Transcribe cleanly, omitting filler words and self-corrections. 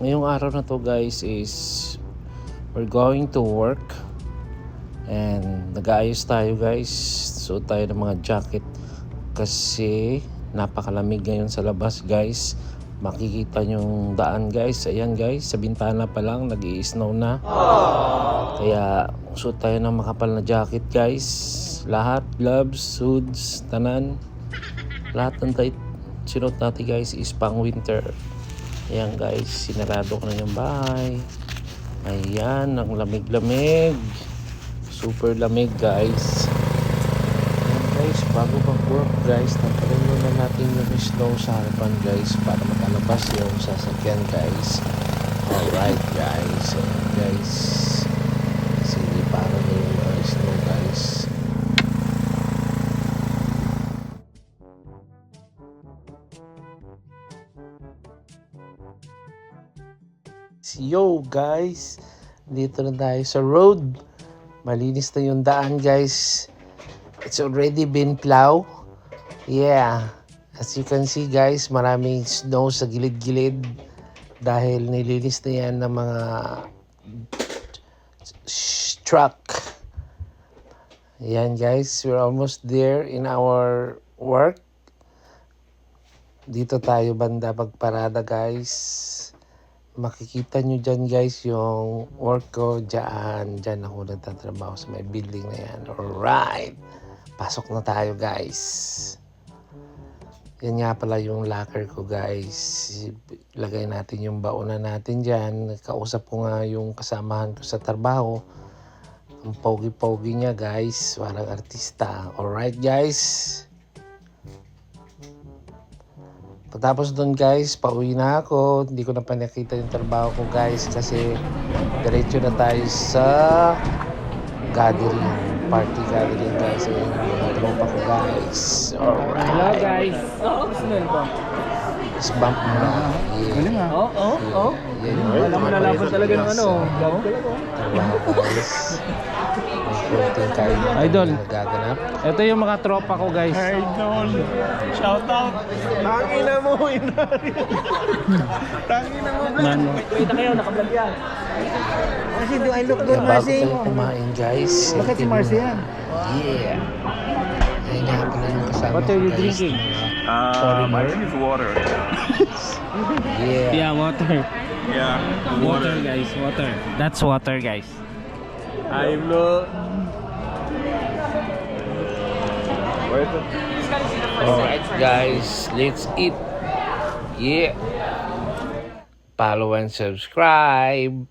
Ngayong araw na to guys is we're going to work and nag-aayos tayo guys. Suot tayo ng mga jacket kasi napakalamig ngayon sa labas guys. Makikita yung daan guys. Ayan guys, sa bintana pa lang nag-i-snow na. Kaya suot tayo ng makapal na jacket guys. Lahat, gloves, hoods, tanan. Lahat ng sinuot natin guys is pang winter. Ayan guys, sinarado ko na yung bahay. Ayan, ang lamig-lamig. Super lamig guys. Ayan guys, bago mag-work guys, tanggalin muna natin yung snow sa harapan guys para makalabas yung sasakyan guys. Alright guys, ayan guys. Sige, para na yung snow guys. Yo guys, dito na tayo sa road. Malinis na yung daan guys. It's already been plow. Yeah, as you can see guys, maraming snow sa gilid-gilid dahil nilinis na yan ng mga truck. Ayan guys, we're almost there in our work. Dito tayo banda pagparada guys. Makikita nyo dyan guys yung work ko dyan. Dyan ako nagtatrabaho sa may building na yan. Alright. Pasok na tayo guys. Yan nga pala yung locker ko guys. Lagay natin yung baonan natin dyan. Kausap ko nga yung kasamahan ko sa trabaho. Ang pogi-pogi niya guys. Parang artista. Alright guys. Pagkatapos doon guys, pauwi na ako. Hindi ko na pa nakita yung trabaho ko guys kasi diretso na tayo sa gathering. Party gathering guys. Ayan yung tropa ko guys. Alright. Hello guys. Smell ba? Let's bump muna. Galing ah. Oo. Alam mo nalaban talaga ng ano. Trabaho guys. May konting kain Idol. nagaganap. Ito yung mga tropa ko guys. Idol! Shout out! Tangina mo, inari! Tangina mo, Mano. Kita kayo, nakablog yan. Kasi do I look good, Bago Marcy? tayo kumain guys. Bakit si Marcy yan? Yeah. Ayun nga pala yung kasama What are you guys, drinking? mga I think it's water. Yeah. Yeah, water. Yeah, Water guys, water. That's water guys. I'm not... Where is it? Alright guys, let's eat. Yeah. Follow and subscribe.